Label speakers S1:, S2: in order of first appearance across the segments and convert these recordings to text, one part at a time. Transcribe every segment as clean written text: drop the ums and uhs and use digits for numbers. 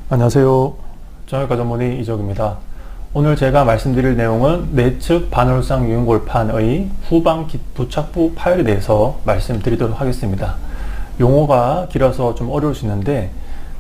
S1: 안녕하세요. 정형외과 전문의 이적입니다. 오늘 제가 말씀드릴 내용은 내측 반월상 유인골판의 후방 부착부 파열에 대해서 말씀드리도록 하겠습니다. 용어가 길어서 좀 어려울 수 있는데,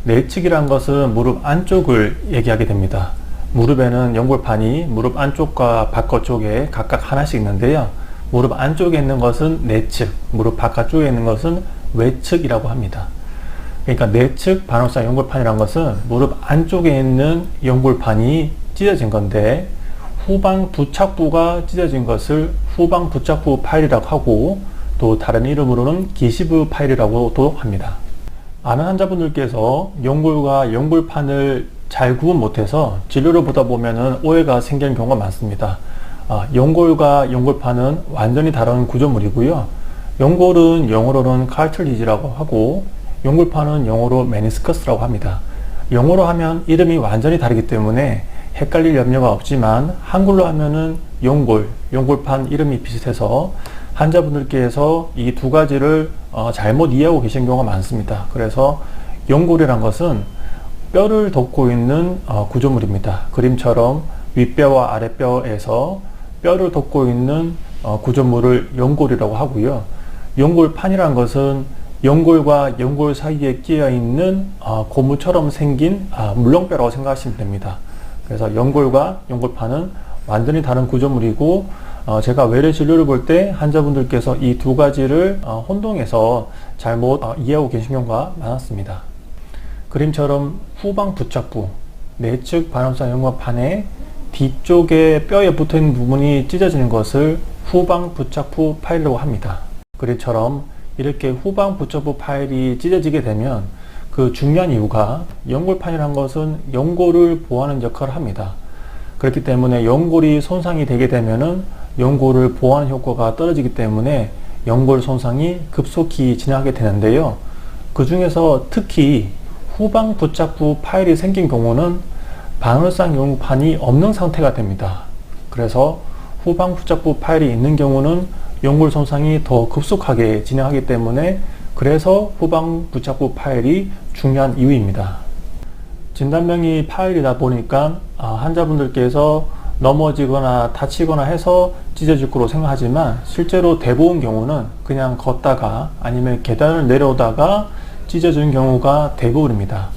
S1: 내측이란 것은 무릎 안쪽을 얘기하게 됩니다. 무릎에는 연골판이 무릎 안쪽과 바깥 쪽에 각각 하나씩 있는데요. 무릎 안쪽에 있는 것은 내측, 무릎 바깥쪽에 있는 것은 외측이라고 합니다. 그러니까 내측 반월상 연골판이란 것은 무릎 안쪽에 있는 연골판이 찢어진 건데, 후방 부착부가 찢어진 것을 후방 부착부 파열이라고 하고, 또 다른 이름으로는 기시브 파열이라고도 합니다. 많은 환자분들께서 연골과 연골판을 잘 구분 못해서 진료를 보다 보면은 오해가 생기는 경우가 많습니다. 연골과 연골판은 완전히 다른 구조물이고요. 연골은 영어로는 카틀리지라고 하고, 연골판은 영어로 메니스커스라고 합니다. 영어로 하면 이름이 완전히 다르기 때문에 헷갈릴 염려가 없지만, 한글로 하면은 연골, 연골판 이름이 비슷해서 환자분들께서 이 두 가지를 잘못 이해하고 계신 경우가 많습니다. 그래서 연골이란 것은 뼈를 덮고 있는 구조물입니다. 그림처럼 윗뼈와 아랫뼈에서 뼈를 덮고 있는 구조물을 연골이라고 하고요. 연골판이란 것은 연골과 연골 사이에 끼어 있는 고무처럼 생긴 물렁뼈라고 생각하시면 됩니다. 그래서 연골과 연골판은 완전히 다른 구조물이고, 제가 외래 진료를 볼 때 환자분들께서 이 두 가지를 혼동해서 잘못 이해하고 계신 경우가 많았습니다. 그림처럼 후방 부착부, 내측 반월상 연골판의 뒤쪽에 뼈에 붙어있는 부분이 찢어지는 것을 후방 부착부 파열이라고 합니다. 그림처럼 이렇게 후방 부착부 파열이 찢어지게 되면 그 중요한 이유가, 연골판이란 것은 연골을 보호하는 역할을 합니다. 그렇기 때문에 연골이 손상이 되게 되면은 연골을 보호하는 효과가 떨어지기 때문에 연골 손상이 급속히 진행하게 되는데요. 그 중에서 특히 후방 부착부 파열이 생긴 경우는 반월상 연골판이 없는 상태가 됩니다. 그래서 후방 부착부 파열이 있는 경우는 연골 손상이 더 급속하게 진행하기 때문에, 그래서 후방 부착부 파열이 중요한 이유입니다. 진단명이 파열이다 보니까 환자분들께서 넘어지거나 다치거나 해서 찢어질 거로 생각하지만, 실제로 대부분 경우는 그냥 걷다가 아니면 계단을 내려오다가 찢어지는 경우가 대부분입니다.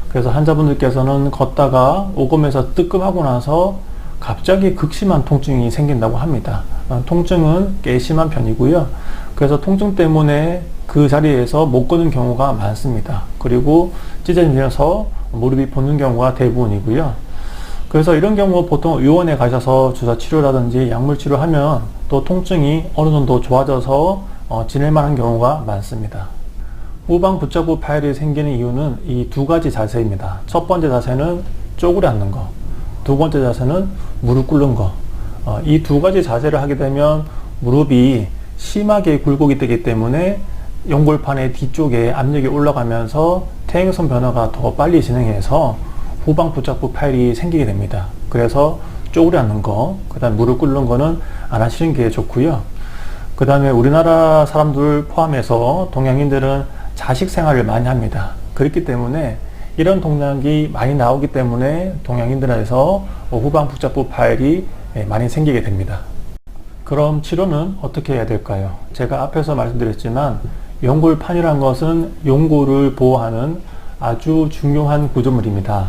S1: 그래서 환자분들께서는 걷다가 오금에서 뜨끔하고 나서 갑자기 극심한 통증이 생긴다고 합니다. 통증은 꽤 심한 편이고요. 그래서 통증 때문에 그 자리에서 못 걷는 경우가 많습니다. 그리고 찢어지면서 무릎이 붓는 경우가 대부분이고요. 그래서 이런 경우 보통 의원에 가셔서 주사 치료라든지 약물 치료하면 또 통증이 어느 정도 좋아져서 지낼만한 경우가 많습니다. 후방 부착부 파열이 생기는 이유는 이 두 가지 자세입니다. 첫 번째 자세는 쪼그려 앉는 거, 두 번째 자세는 무릎 꿇는 거. 이 두 가지 자세를 하게 되면 무릎이 심하게 굴곡이 되기 때문에 연골판의 뒤쪽에 압력이 올라가면서 퇴행성 변화가 더 빨리 진행해서 후방 부착부 파열이 생기게 됩니다. 그래서 쪼그려 앉는 거, 그 다음 무릎 꿇는 거는 안 하시는 게 좋고요. 그 다음에 우리나라 사람들 포함해서 동양인들은 자식 생활을 많이 합니다. 그렇기 때문에 이런 동작이 많이 나오기 때문에 동양인들에서 후방 부착부 파열이 많이 생기게 됩니다. 그럼 치료는 어떻게 해야 될까요? 제가 앞에서 말씀드렸지만, 연골판이란 것은 연골을 보호하는 아주 중요한 구조물입니다.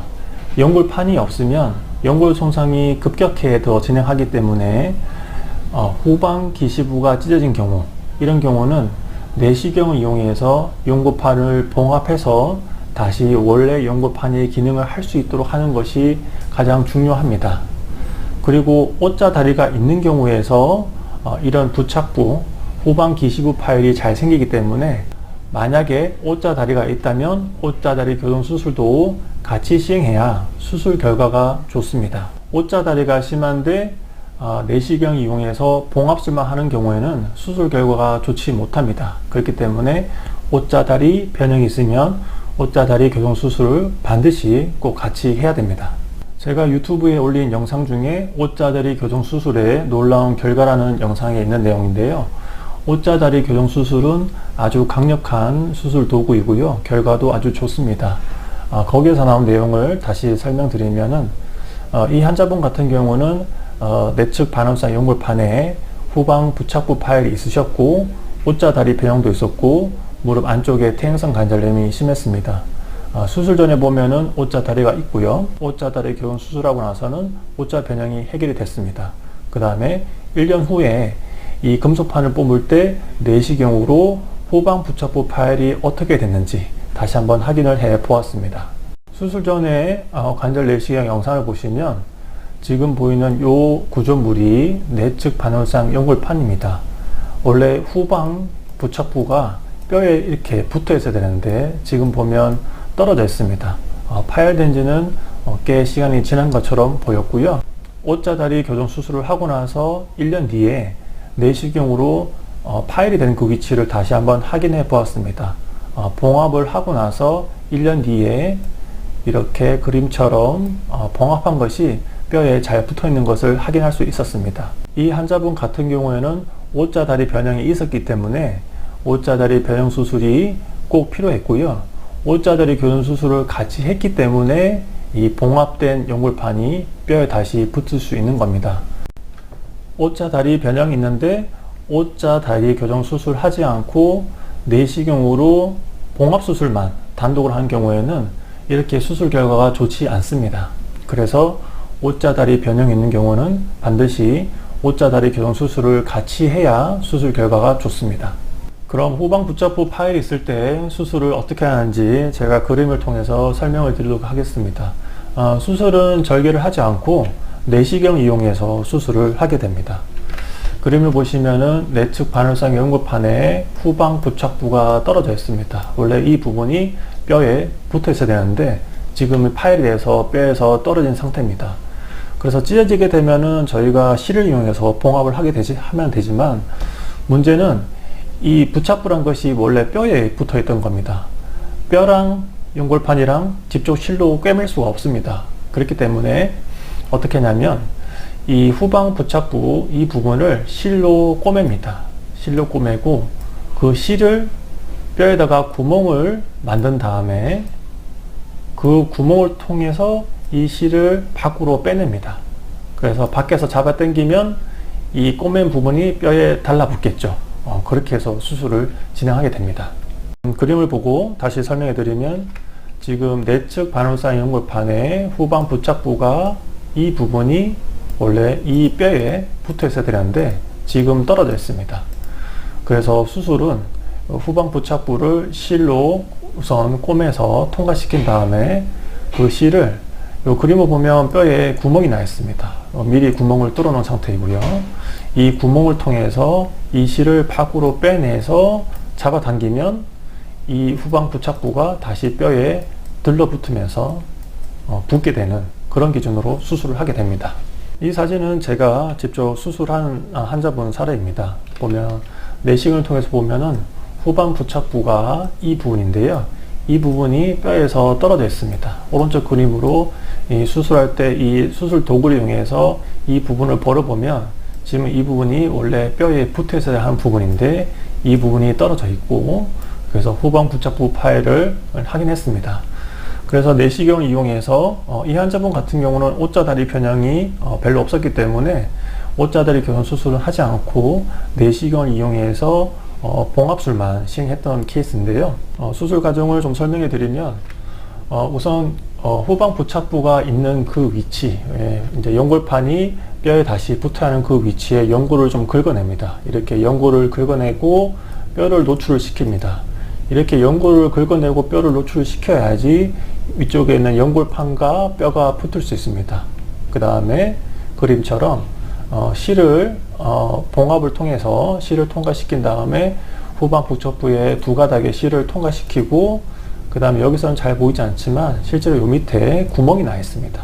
S1: 연골판이 없으면 연골 손상이 급격히 더 진행하기 때문에 후방 기시부가 찢어진 경우, 이런 경우는 내시경을 이용해서 연골판을 봉합해서 다시 원래 연골판의 기능을 할 수 있도록 하는 것이 가장 중요합니다. 그리고 O자 다리가 있는 경우에서 이런 부착부, 후방 기시부 파열이 잘 생기기 때문에, 만약에 O자 다리가 있다면 O자 다리 교정 수술도 같이 시행해야 수술 결과가 좋습니다. O자 다리가 심한데 내시경 이용해서 봉합술만 하는 경우에는 수술 결과가 좋지 못합니다. 그렇기 때문에 O자 다리 변형이 있으면 O자 다리 교정 수술을 반드시 꼭 같이 해야 됩니다. 제가 유튜브에 올린 영상 중에 O자 다리 교정 수술의 놀라운 결과라는 영상에 있는 내용인데요. O자 다리 교정 수술은 아주 강력한 수술 도구이고요. 결과도 아주 좋습니다. 거기에서 나온 내용을 다시 설명드리면은 이 환자분 같은 경우는 내측 반월상 연골판에 후방 부착부 파열이 있으셨고 오자 다리 변형도 있었고 무릎 안쪽에 퇴행성 관절염이 심했습니다. 수술 전에 보면은 오자 다리가 있고요. 오자 다리 교정 수술하고 나서는 오자 변형이 해결이 됐습니다. 그 다음에 1년 후에 이 금속판을 뽑을 때 내시경으로 후방 부착부 파열이 어떻게 됐는지 다시 한번 확인을 해 보았습니다. 수술 전에 관절 내시경 영상을 보시면 지금 보이는 요 구조물이 내측 반월상 연골판입니다. 원래 후방 부착부가 뼈에 이렇게 붙어 있어야 되는데 지금 보면 떨어져 있습니다. 파열된 지는 꽤 시간이 지난 것처럼 보였고요. 오자다리 교정 수술을 하고 나서 1년 뒤에 내시경으로 파열이 된 그 위치를 다시 한번 확인해 보았습니다. 봉합을 하고 나서 1년 뒤에 이렇게 그림처럼 봉합한 것이 뼈에 잘 붙어 있는 것을 확인할 수 있었습니다. 이 환자분 같은 경우에는 오자다리 변형이 있었기 때문에 오자다리 변형 수술이 꼭 필요했고요. 오자다리 교정 수술을 같이 했기 때문에 이 봉합된 연골판이 뼈에 다시 붙을 수 있는 겁니다. 오자다리 변형이 있는데 오자다리 교정 수술 하지 않고 내시경으로 봉합 수술만 단독으로 한 경우에는 이렇게 수술 결과가 좋지 않습니다. 그래서 오자다리 변형이 있는 경우는 반드시 오자다리 교정 수술을 같이 해야 수술 결과가 좋습니다. 그럼 후방 부착부 파열이 있을 때 수술을 어떻게 하는지 제가 그림을 통해서 설명을 드리도록 하겠습니다. 수술은 절개를 하지 않고 내시경을 이용해서 수술을 하게 됩니다. 그림을 보시면은 내측 반월상 연골판에 후방 부착부가 떨어져 있습니다. 원래 이 부분이 뼈에 붙어 있어야 되는데 지금은 파열이 돼서 뼈에서 떨어진 상태입니다. 그래서 찢어지게 되면은 저희가 실을 이용해서 봉합을 하면 되지만 문제는 이 부착부란 것이 원래 뼈에 붙어 있던 겁니다. 뼈랑 연골판이랑 직접 실로 꿰맬 수가 없습니다. 그렇기 때문에 어떻게 하냐면 이 후방 부착부 이 부분을 실로 꼬맵니다. 실로 꼬매고 그 실을 뼈에다가 구멍을 만든 다음에 그 구멍을 통해서 이 실을 밖으로 빼냅니다. 그래서 밖에서 잡아 당기면 이 꼬맨 부분이 뼈에 달라붙겠죠. 그렇게 해서 수술을 진행하게 됩니다. 그림을 보고 다시 설명해 드리면 지금 내측 반월상 연골판의 후방 부착부가 이 부분이 원래 이 뼈에 붙어 있어야 되는데 지금 떨어져 있습니다. 그래서 수술은 후방 부착부를 실로 우선 꼬매서 통과시킨 다음에 그 실을 이 그림을 보면 뼈에 구멍이 나 있습니다. 미리 구멍을 뚫어 놓은 상태이고요. 이 구멍을 통해서 이 실을 밖으로 빼내서 잡아당기면 이 후방 부착부가 다시 뼈에 들러붙으면서 붙게 되는 그런 기준으로 수술을 하게 됩니다. 이 사진은 제가 직접 수술한 환자분 사례입니다. 보면 내시경을 통해서 보면은 후방 부착부가 이 부분인데요. 이 부분이 뼈에서 떨어져 있습니다. 오른쪽 그림으로 이 수술할 때 이 수술 도구를 이용해서 이 부분을 벌어보면 지금 이 부분이 원래 뼈에 붙어 있어야 하는 부분인데 이 부분이 떨어져 있고 그래서 후방 부착부 파열을 확인했습니다. 그래서 내시경을 이용해서 이 환자분 같은 경우는 오자다리 변형이 별로 없었기 때문에 오자다리 교정 수술을 하지 않고 내시경을 이용해서 봉합술만 시행했던 케이스인데요. 수술 과정을 좀 설명해 드리면 우선 후방 부착부가 있는 그 위치, 이제 연골판이 뼈에 다시 붙어야 하는 그 위치에 연골을 좀 긁어냅니다. 이렇게 연골을 긁어내고 뼈를 노출을 시킵니다. 이렇게 연골을 긁어내고 뼈를 노출을 시켜야지 위쪽에 있는 연골판과 뼈가 붙을 수 있습니다. 그 다음에 그림처럼 실을 봉합을 통해서 실을 통과시킨 다음에 후방 부착부의 두 가닥의 실을 통과시키고 그 다음에 여기서는 잘 보이지 않지만 실제로 요 밑에 구멍이 나 있습니다.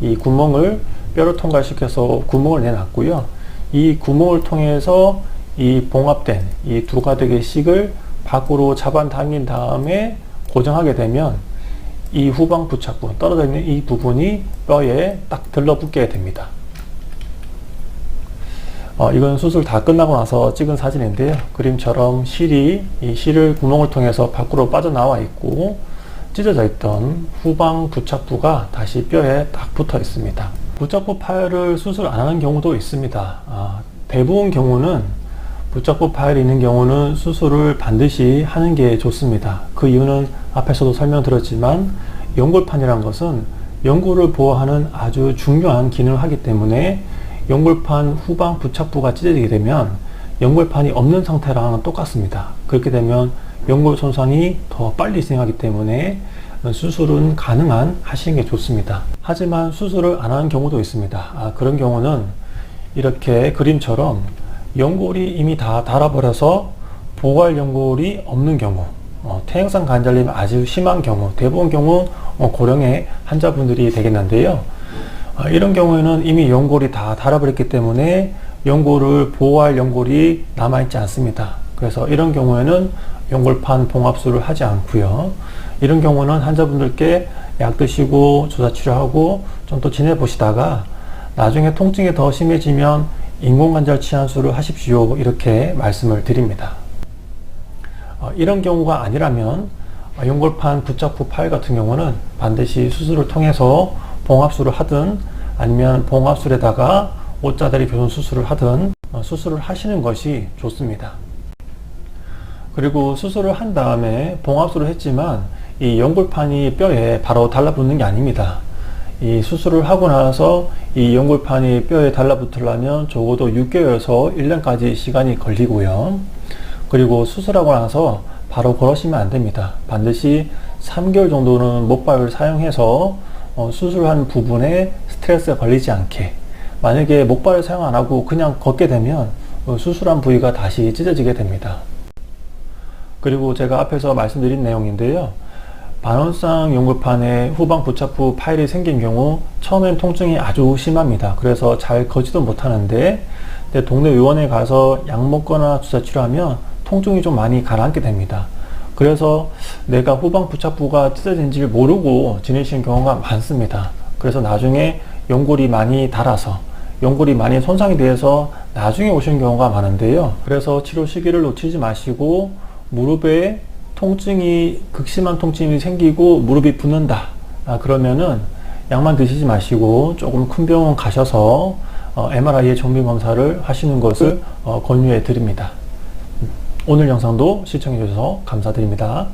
S1: 이 구멍을 뼈를 통과시켜서 구멍을 내놨고요. 이 구멍을 통해서 이 봉합된 이 두 가닥의 식을 밖으로 잡아당긴 다음에 고정하게 되면 이 후방 부착부 떨어져 있는 이 부분이 뼈에 딱 들러붙게 됩니다. 이건 수술 다 끝나고 나서 찍은 사진인데요. 그림처럼 실이 이 실을 구멍을 통해서 밖으로 빠져나와 있고 찢어져 있던 후방 부착부가 다시 뼈에 딱 붙어 있습니다. 부착부 파열을 수술 안 하는 경우도 있습니다. 대부분 경우는 부착부 파열이 있는 경우는 수술을 반드시 하는 게 좋습니다. 그 이유는 앞에서도 설명드렸지만 연골판이란 것은 연골을 보호하는 아주 중요한 기능을 하기 때문에 연골판 후방 부착부가 찢어지게 되면 연골판이 없는 상태랑 똑같습니다. 그렇게 되면 연골 손상이 더 빨리 진행하기 때문에 수술은 가능한 하시는 게 좋습니다. 하지만 수술을 안 하는 경우도 있습니다. 그런 경우는 이렇게 그림처럼 연골이 이미 다 닳아버려서 보호할 연골이 없는 경우, 퇴행성 관절염이 아주 심한 경우, 대부분 경우 고령의 환자분들이 되겠는데요. 이런 경우에는 이미 연골이 다 닳아버렸기 때문에 연골을 보호할 연골이 남아있지 않습니다. 그래서 이런 경우에는 연골판 봉합술을 하지 않고요. 이런 경우는 환자분들께 약 드시고 주사 치료하고 좀 더 지내보시다가 나중에 통증이 더 심해지면 인공관절 치환술을 하십시오, 이렇게 말씀을 드립니다. 이런 경우가 아니라면 연골판 부착부 파열 같은 경우는 반드시 수술을 통해서 봉합술을 하든 아니면 봉합술에다가 옷자다리 교정 수술을 하든 수술을 하시는 것이 좋습니다. 그리고 수술을 한 다음에 봉합술을 했지만 이 연골판이 뼈에 바로 달라붙는 게 아닙니다. 이 수술을 하고 나서 이 연골판이 뼈에 달라붙으려면 적어도 6개월에서 1년까지 시간이 걸리고요. 그리고 수술하고 나서 바로 걸으시면 안 됩니다. 반드시 3개월 정도는 목발을 사용해서 수술한 부분에 스트레스가 걸리지 않게, 만약에 목발을 사용 안 하고 그냥 걷게 되면 수술한 부위가 다시 찢어지게 됩니다. 그리고 제가 앞에서 말씀드린 내용인데요. 반원상 연골판에 후방 부착부 파열이 생긴 경우 처음엔 통증이 아주 심합니다. 그래서 잘 걷지도 못하는데 동네 의원에 가서 약 먹거나 주사 치료하면 통증이 좀 많이 가라앉게 됩니다. 그래서 내가 후방 부착부가 찢어진지를 모르고 지내시는 경우가 많습니다. 그래서 나중에 연골이 많이 닳아서 연골이 많이 손상이 돼서 나중에 오시는 경우가 많은데요. 그래서 치료 시기를 놓치지 마시고 무릎에 통증이 극심한 통증이 생기고 무릎이 붓는다, 그러면은 약만 드시지 마시고 조금 큰 병원 가셔서 MRI의 정밀 검사를 하시는 것을 권유해 드립니다. 오늘 영상도 시청해 주셔서 감사드립니다.